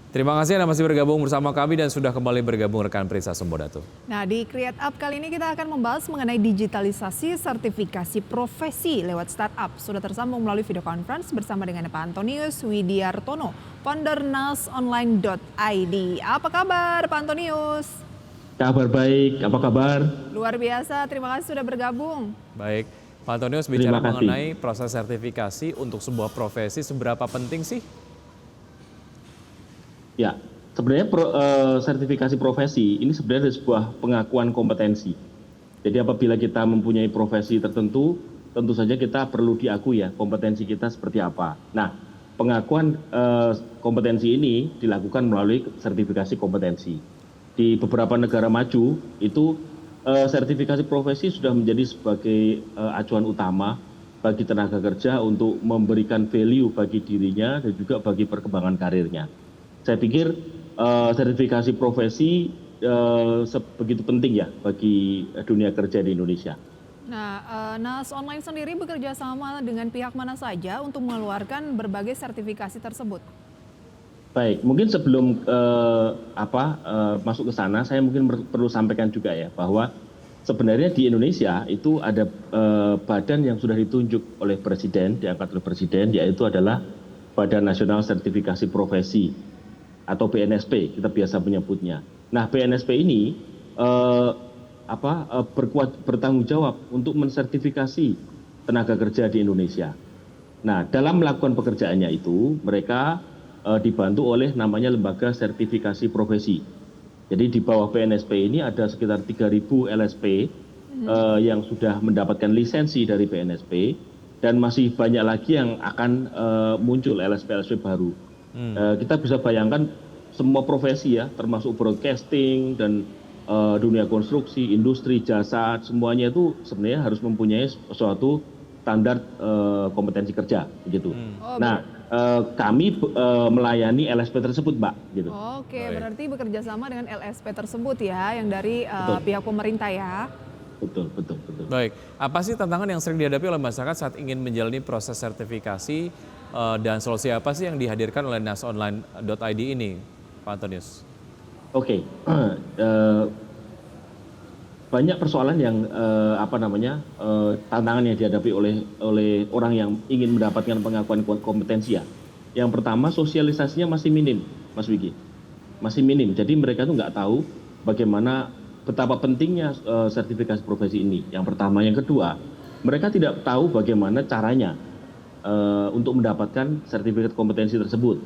Terima kasih Anda masih bergabung bersama kami dan sudah kembali bergabung rekan Prisa Sembodatu. Nah, di Create Up kali ini kita akan membahas mengenai digitalisasi sertifikasi profesi lewat startup. Sudah tersambung melalui video conference bersama dengan Pak Antonius Widiartono, founder nasonline.id. Apa kabar Pak Antonius? Kabar baik, apa kabar? Luar biasa, terima kasih sudah bergabung. Baik, Pak Antonius bicara mengenai proses sertifikasi untuk sebuah profesi, seberapa penting sih? Ya, sebenarnya sertifikasi profesi ini sebenarnya sebuah pengakuan kompetensi. Jadi apabila kita mempunyai profesi tertentu, tentu saja kita perlu diakui ya kompetensi kita seperti apa. Nah, pengakuan kompetensi ini dilakukan melalui sertifikasi kompetensi. Di beberapa negara maju itu sertifikasi profesi sudah menjadi sebagai acuan utama bagi tenaga kerja untuk memberikan value bagi dirinya dan juga bagi perkembangan karirnya. Saya pikir sertifikasi profesi sebegitu penting ya bagi dunia kerja di Indonesia. Nah, Nas Online sendiri bekerja sama dengan pihak mana saja untuk mengeluarkan berbagai sertifikasi tersebut? Baik, mungkin sebelum masuk ke sana, saya mungkin perlu sampaikan juga ya bahwa sebenarnya di Indonesia itu ada badan yang sudah ditunjuk oleh Presiden, diangkat oleh Presiden, yaitu adalah Badan Nasional Sertifikasi Profesi atau BNSP kita biasa menyebutnya. Nah, BNSP ini bertanggung jawab untuk mensertifikasi tenaga kerja di Indonesia. Nah, dalam melakukan pekerjaannya itu mereka dibantu oleh namanya lembaga sertifikasi profesi. Jadi di bawah BNSP ini ada sekitar 3.000 LSP yang sudah mendapatkan lisensi dari BNSP dan masih banyak lagi yang akan muncul LSP-LSP baru. Kita bisa bayangkan semua profesi ya, termasuk broadcasting dan dunia konstruksi, industri, jasa, semuanya itu sebenarnya harus mempunyai suatu standar kompetensi kerja, begitu. Kami melayani LSP tersebut, Mbak. Gitu. Oke, berarti bekerja sama dengan LSP tersebut ya, yang dari pihak pemerintah ya. Betul. Baik, apa sih tantangan yang sering dihadapi oleh masyarakat saat ingin menjalani proses sertifikasi dan solusi apa sih yang dihadirkan oleh nasonline.id ini, Pak Antonius? Oke, banyak persoalan yang tantangan yang dihadapi oleh orang yang ingin mendapatkan pengakuan kompetensi ya. Yang pertama, sosialisasinya masih minim, Mas Wiki, masih minim. Jadi mereka tuh nggak tahu bagaimana betapa pentingnya sertifikasi profesi ini. Yang pertama, yang kedua, mereka tidak tahu bagaimana caranya untuk mendapatkan sertifikat kompetensi tersebut.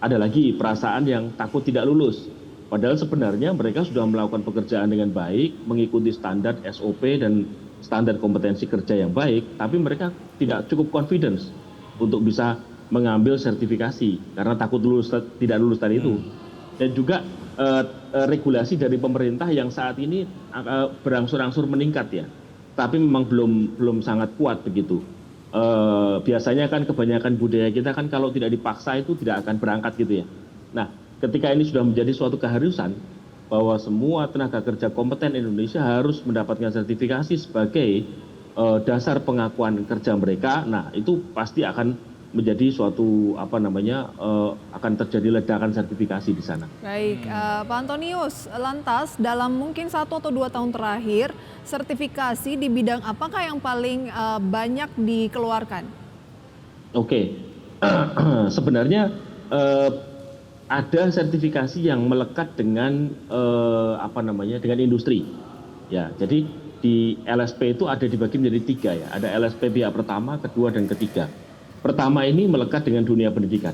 Ada lagi perasaan yang takut tidak lulus. Padahal sebenarnya mereka sudah melakukan pekerjaan dengan baik, mengikuti standar SOP dan standar kompetensi kerja yang baik, tapi mereka tidak cukup confidence untuk bisa mengambil sertifikasi karena takut tidak lulus tadi itu. Dan juga regulasi dari pemerintah yang saat ini berangsur-angsur meningkat ya, tapi memang belum sangat kuat begitu. Biasanya kan kebanyakan budaya kita kan kalau tidak dipaksa itu tidak akan berangkat gitu ya. Nah, ketika ini sudah menjadi suatu keharusan bahwa semua tenaga kerja kompeten Indonesia harus mendapatkan sertifikasi sebagai dasar pengakuan kerja mereka, nah itu pasti akan menjadi suatu akan terjadi ledakan sertifikasi di sana. Baik, Pak Antonius, lantas dalam mungkin 1 atau 2 tahun terakhir sertifikasi di bidang apakah yang paling banyak dikeluarkan? Oke, sebenarnya ada sertifikasi yang melekat dengan dengan industri. Ya, jadi di LSP itu ada dibagi menjadi 3 ya. Ada LSP pihak pertama, kedua dan ketiga. Pertama ini melekat dengan dunia pendidikan.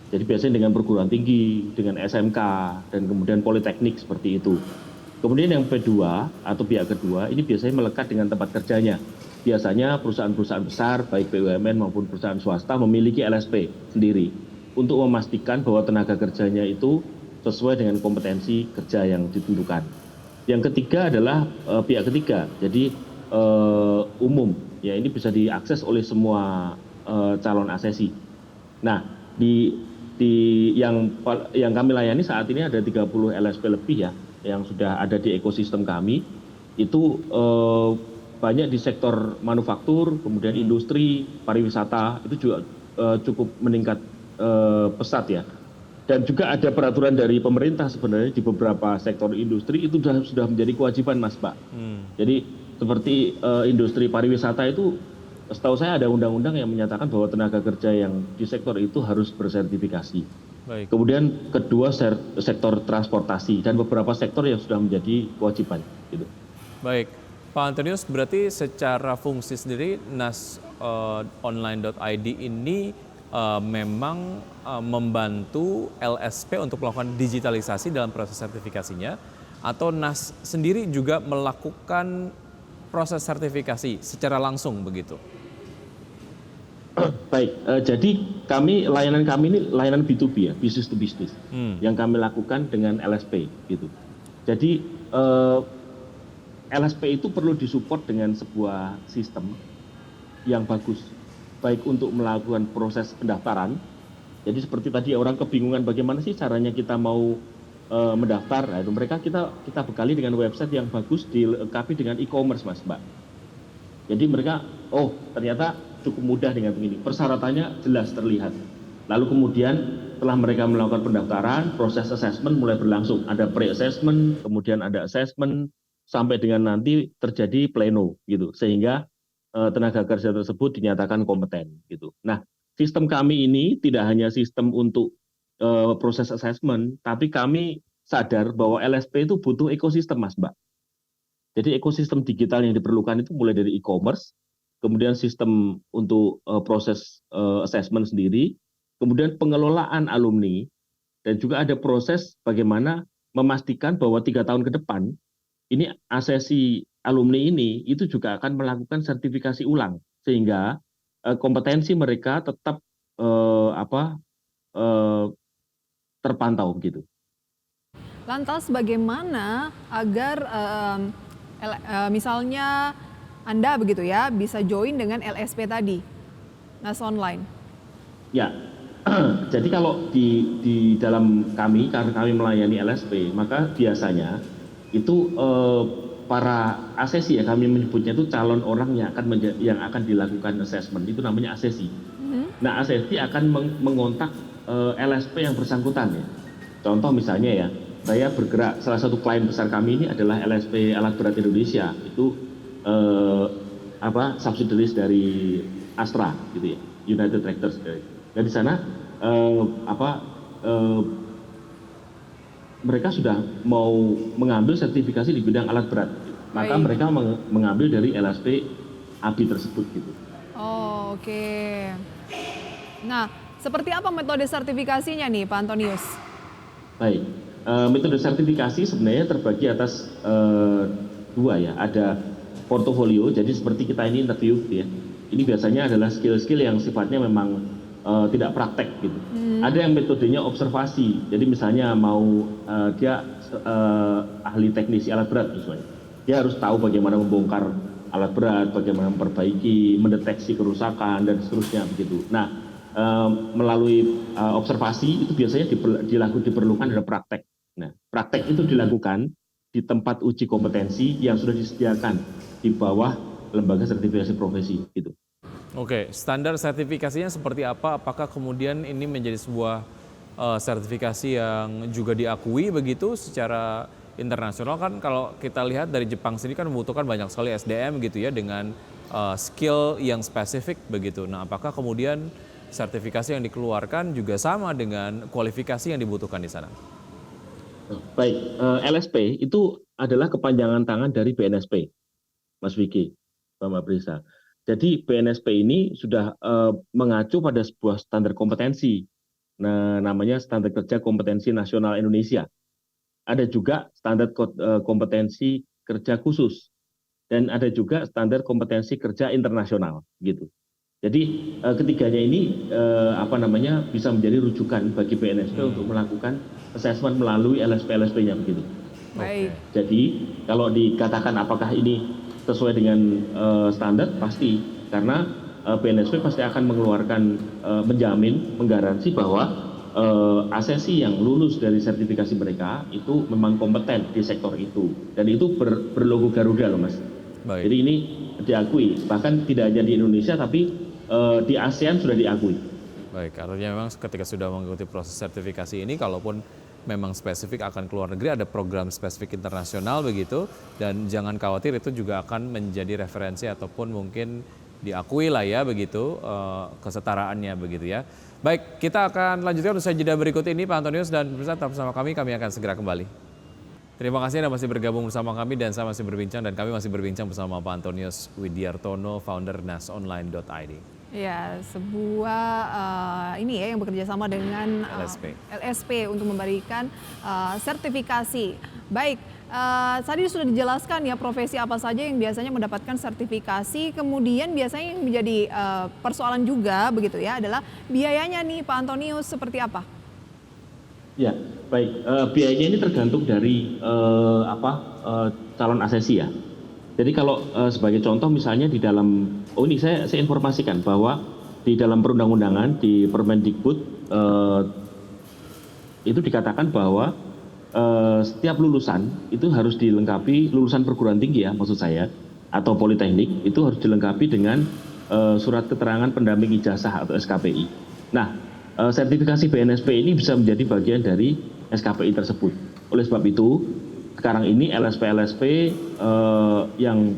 Jadi biasanya dengan perguruan tinggi, dengan SMK dan kemudian politeknik seperti itu. Kemudian yang kedua atau pihak kedua ini biasanya melekat dengan tempat kerjanya. Biasanya perusahaan-perusahaan besar baik BUMN maupun perusahaan swasta memiliki LSP sendiri untuk memastikan bahwa tenaga kerjanya itu sesuai dengan kompetensi kerja yang ditentukan. Yang ketiga adalah pihak ketiga, jadi umum, ya ini bisa diakses oleh semua calon asesi. Nah, yang kami layani saat ini ada 30 LSP lebih ya, yang sudah ada di ekosistem kami. Itu banyak di sektor manufaktur, kemudian industri, pariwisata, itu juga cukup meningkat pesat ya. Dan juga ada peraturan dari pemerintah sebenarnya di beberapa sektor industri itu sudah menjadi kewajiban, Mas, Pak. Jadi seperti industri pariwisata itu, setahu saya ada undang-undang yang menyatakan bahwa tenaga kerja yang di sektor itu harus bersertifikasi. Baik. Kemudian kedua sektor transportasi dan beberapa sektor yang sudah menjadi kewajiban. Gitu. Baik, Pak Antonius, berarti secara fungsi sendiri nasonline.id ini memang membantu LSP untuk melakukan digitalisasi dalam proses sertifikasinya, atau NAS sendiri juga melakukan proses sertifikasi secara langsung begitu? Baik, jadi layanan kami ini layanan B2B ya, business to business, yang kami lakukan dengan LSP gitu. Jadi LSP itu perlu disupport dengan sebuah sistem yang bagus, baik untuk melakukan proses pendaftaran. Jadi seperti tadi orang kebingungan bagaimana sih caranya kita mau mendaftar, nah, itu mereka kita bekali dengan website yang bagus dilengkapi dengan e-commerce, Mbak. Jadi mereka, oh ternyata cukup mudah dengan begini, persyaratannya jelas terlihat. Lalu kemudian setelah mereka melakukan pendaftaran, proses assessment mulai berlangsung. Ada pre-assessment, kemudian ada assessment, sampai dengan nanti terjadi pleno gitu, sehingga tenaga kerja tersebut dinyatakan kompeten gitu. Nah, sistem kami ini tidak hanya sistem untuk proses assessment, tapi kami sadar bahwa LSP itu butuh ekosistem, Mbak. Jadi ekosistem digital yang diperlukan itu mulai dari e-commerce, kemudian sistem untuk proses assessment sendiri, kemudian pengelolaan alumni, dan juga ada proses bagaimana memastikan bahwa 3 tahun ke depan ini asesi alumni ini itu juga akan melakukan sertifikasi ulang, sehingga kompetensi mereka tetap terpantau gitu. Lantas bagaimana agar misalnya Anda begitu ya bisa join dengan LSP tadi, NAS Online? Ya, jadi kalau di dalam kami, karena kami melayani LSP, maka biasanya itu para asesi ya, kami menyebutnya itu calon orang yang akan dilakukan assessment, itu namanya asesi. Nah, asesi akan mengontak LSP yang bersangkutan ya. Contoh misalnya ya, saya bergerak, salah satu klien besar kami ini adalah LSP Alat Berat Indonesia, itu subsidiaries dari Astra gitu ya, United Tractors. Dan di sana mereka sudah mau mengambil sertifikasi di bidang alat berat, maka mereka mengambil dari LSP ABI tersebut gitu. Oh, oke. Nah, seperti apa metode sertifikasinya nih, Pak Antonius? Baik, metode sertifikasi sebenarnya terbagi atas dua ya. Ada portofolio, jadi seperti kita ini interview ya. Ini biasanya adalah skill-skill yang sifatnya memang tidak praktek gitu. Ada yang metodenya observasi, jadi misalnya mau dia ahli teknisi alat berat misalnya, dia harus tahu bagaimana membongkar alat berat, bagaimana memperbaiki, mendeteksi kerusakan dan seterusnya begitu. Nah, melalui observasi itu biasanya diperlukan adalah praktek. Nah, praktek itu dilakukan di tempat uji kompetensi yang sudah disediakan di bawah lembaga sertifikasi profesi gitu. Oke, standar sertifikasinya seperti apa? Apakah kemudian ini menjadi sebuah sertifikasi yang juga diakui begitu secara internasional? Kan kalau kita lihat dari Jepang sendiri kan membutuhkan banyak sekali SDM gitu ya, dengan skill yang spesifik begitu. Nah, apakah kemudian sertifikasi yang dikeluarkan juga sama dengan kualifikasi yang dibutuhkan di sana? Baik, LSP itu adalah kepanjangan tangan dari BNSP, Mas Vicky, Mbak Prisa. Jadi BNSP ini sudah mengacu pada sebuah standar kompetensi, nah, namanya Standar Kerja Kompetensi Nasional Indonesia. Ada juga standar kompetensi kerja khusus, dan ada juga standar kompetensi kerja internasional, gitu. Jadi ketiganya ini bisa menjadi rujukan bagi BNSP untuk melakukan assessment melalui LSP-nya begitu. Baik. Jadi kalau dikatakan apakah ini sesuai dengan standar, pasti, karena BNSP pasti akan mengeluarkan menjamin, menggaransi bahwa asesi yang lulus dari sertifikasi mereka itu memang kompeten di sektor itu, dan itu berlogo Garuda loh, Mas. Baik. Jadi ini diakui, bahkan tidak hanya di Indonesia tapi di ASEAN sudah diakui. Baik, artinya memang ketika sudah mengikuti proses sertifikasi ini, kalaupun memang spesifik akan keluar negeri, ada program spesifik internasional begitu, dan jangan khawatir itu juga akan menjadi referensi ataupun mungkin diakui lah ya begitu kesetaraannya begitu ya. Baik, kita akan lanjutkan usai jeda berikut ini Pak Antonius, dan pemirsa tetap bersama kami akan segera kembali. Terima kasih Anda masih bergabung bersama kami dan saya masih berbincang dan kami masih berbincang bersama Pak Antonius Widiartono, founder nasonline.id. Ya, sebuah ini ya yang bekerja sama dengan LSP untuk memberikan sertifikasi. Baik, tadi sudah dijelaskan ya profesi apa saja yang biasanya mendapatkan sertifikasi. Kemudian biasanya yang menjadi persoalan juga begitu ya adalah biayanya nih Pak Antonius seperti apa? Ya, baik. Biayanya ini tergantung dari calon asesi ya. Jadi kalau sebagai contoh misalnya di dalam, ini saya informasikan bahwa di dalam perundang-undangan di Permendikbud itu dikatakan bahwa setiap lulusan itu harus dilengkapi, lulusan perguruan tinggi ya maksud saya, atau politeknik itu harus dilengkapi dengan surat keterangan pendamping ijazah atau SKPI. Nah, sertifikasi BNSP ini bisa menjadi bagian dari SKPI tersebut. Oleh sebab itu, sekarang ini LSP-LSP yang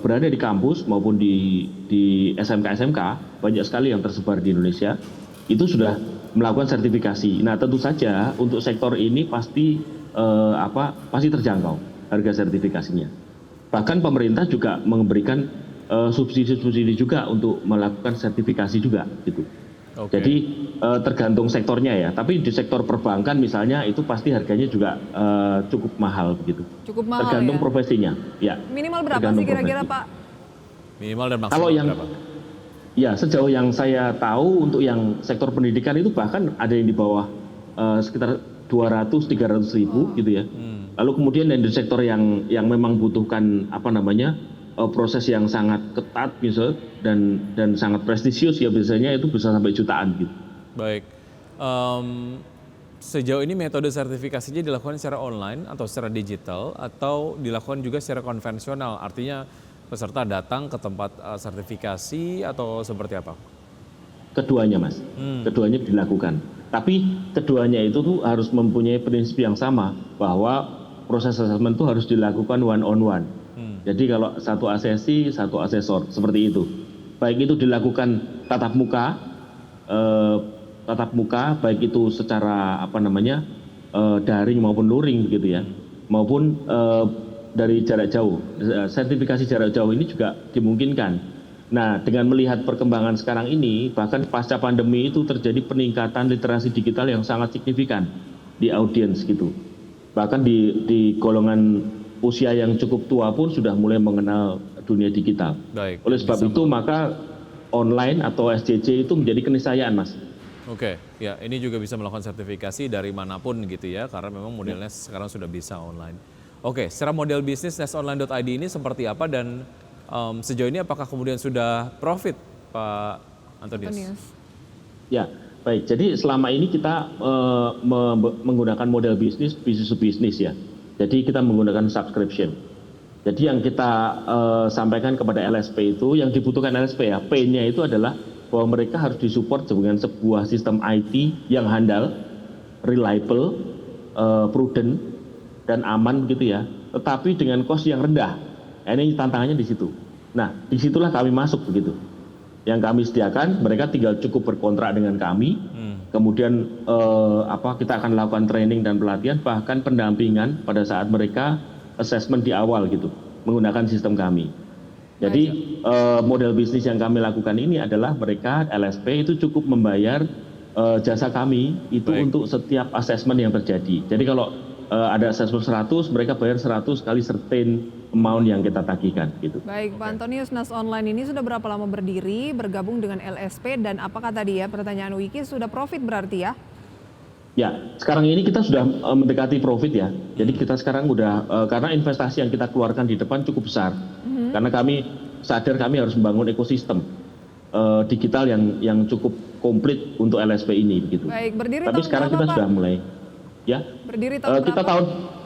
berada di kampus maupun di SMK-SMK, banyak sekali yang tersebar di Indonesia, itu sudah melakukan sertifikasi. Nah, tentu saja untuk sektor ini pasti terjangkau harga sertifikasinya. Bahkan pemerintah juga memberikan subsidi-subsidi juga untuk melakukan sertifikasi juga gitu. Okay. Jadi tergantung sektornya ya. Tapi di sektor perbankan misalnya itu pasti harganya juga cukup mahal begitu. Cukup mahal. Tergantung ya? Profesinya. Ya. Minimal berapa sih kira-kira Pak? Minimal dan maksimal berapa? Ya, sejauh yang saya tahu untuk yang sektor pendidikan itu bahkan ada yang di bawah sekitar 200-300 ribu gitu ya. Lalu kemudian di sektor yang memang butuhkan proses yang sangat ketat bisa dan sangat prestisius ya biasanya itu bisa sampai jutaan gitu. Baik. Sejauh ini metode sertifikasinya dilakukan secara online atau secara digital atau dilakukan juga secara konvensional? Artinya peserta datang ke tempat sertifikasi atau seperti apa? Keduanya Mas, keduanya dilakukan. Tapi keduanya itu tuh harus mempunyai prinsip yang sama bahwa proses asesmen itu harus dilakukan one on one. Jadi kalau satu asesi, satu asesor seperti itu. Baik itu dilakukan tatap muka, baik itu secara daring maupun luring begitu ya, maupun dari jarak jauh. Sertifikasi jarak jauh ini juga dimungkinkan. Nah, dengan melihat perkembangan sekarang ini, bahkan pasca pandemi itu terjadi peningkatan literasi digital yang sangat signifikan di audiens gitu. Bahkan di golongan usia yang cukup tua pun sudah mulai mengenal dunia digital. Baik, oleh sebab itu maka online atau SCC itu menjadi keniscayaan Mas. Oke, ya ini juga bisa melakukan sertifikasi dari manapun gitu ya, karena memang modelnya sekarang sudah bisa online. Oke, secara model bisnis nasonline.id ini seperti apa dan sejauh ini apakah kemudian sudah profit Pak Antonius? Ya, baik. Jadi selama ini kita menggunakan model bisnis to bisnis ya. Jadi kita menggunakan subscription. Jadi yang kita sampaikan kepada LSP itu, yang dibutuhkan LSP ya, P-nya itu adalah bahwa mereka harus disupport dengan sebuah sistem IT yang handal, reliable, prudent, dan aman gitu ya. Tetapi dengan cost yang rendah. Ini tantangannya di situ. Nah, disitulah kami masuk begitu. Yang kami sediakan, mereka tinggal cukup berkontrak dengan kami. Kemudian kita akan lakukan training dan pelatihan, bahkan pendampingan pada saat mereka assessment di awal gitu, menggunakan sistem kami. Jadi model bisnis yang kami lakukan ini adalah mereka LSP itu cukup membayar jasa kami itu untuk setiap assessment yang terjadi. Jadi kalau ada assessment 100, mereka bayar 100 kali certain amount yang kita tagihkan gitu. Baik, Pak Antonius, Nas Online ini sudah berapa lama berdiri, bergabung dengan LSP, dan apakah tadi ya pertanyaan Wiki sudah profit berarti ya? Ya, sekarang ini kita sudah mendekati profit ya. Jadi kita sekarang udah karena investasi yang kita keluarkan di depan cukup besar. Karena kami sadar kami harus membangun ekosistem digital yang cukup komplit untuk LSP ini begitu. Baik, berdiri tapi tahun sekarang berapa, kita Pak? sudah mulai. Ya. Berdiri tahun kita berapa?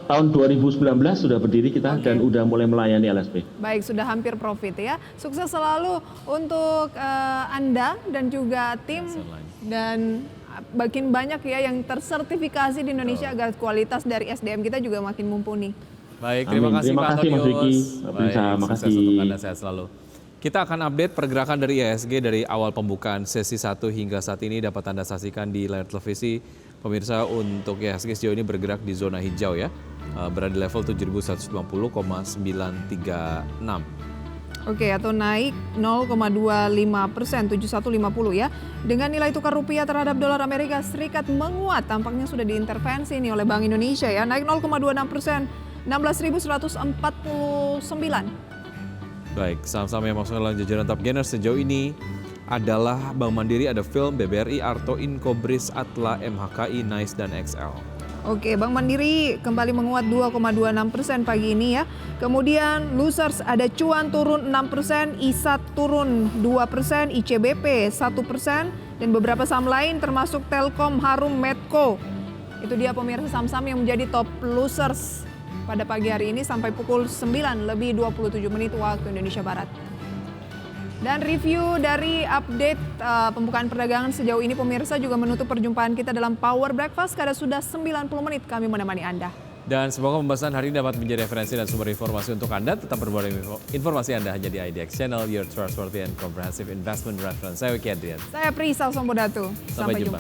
tahun 2019 sudah berdiri kita dan udah mulai melayani LSP. Baik, sudah hampir profit ya. Sukses selalu untuk Anda dan juga tim, dan makin banyak ya yang tersertifikasi di Indonesia agar kualitas dari SDM kita juga makin mumpuni. Baik, terima kasih Pak Mas Antonius. Vicky. Baik, sukses untuk Anda, sehat selalu. Kita akan update pergerakan dari IHSG dari awal pembukaan sesi 1 hingga saat ini dapat Anda saksikan di layar televisi. Pemirsa, untuk IHSG sejauh ini bergerak di zona hijau ya, berada di level 7150,936. Oke, atau naik 0,25%, 7150 ya. Dengan nilai tukar rupiah terhadap dolar Amerika Serikat menguat, tampaknya sudah diintervensi nih oleh Bank Indonesia ya, naik 0,26%, 16.149. Baik, saham-saham yang masuk dalam jajaran top gainer sejauh ini adalah Bank Mandiri, ada Film, BBRI, Arto, Inkobris, Atla, MHKI, Nice, dan XL. Oke, Bank Mandiri kembali menguat 2,26% pagi ini ya. Kemudian losers ada Cuan turun 6%, ISAT turun 2%, ICBP 1%, dan beberapa saham lain termasuk Telkom, Harum, Medco. Itu dia pemirsa saham-saham yang menjadi top losers pada pagi hari ini sampai pukul 9 lebih 27 menit waktu Indonesia Barat. Dan review dari update pembukaan perdagangan sejauh ini pemirsa juga menutup perjumpaan kita dalam Power Breakfast. Karena sudah 90 menit kami menemani Anda. Dan semoga pembahasan hari ini dapat menjadi referensi dan sumber informasi untuk Anda. Tetap berbagi informasi Anda hanya di IDX Channel, your trustworthy and comprehensive investment reference. Saya Wiki Adrian. Saya Prisal Sombodatu. Sampai jumpa.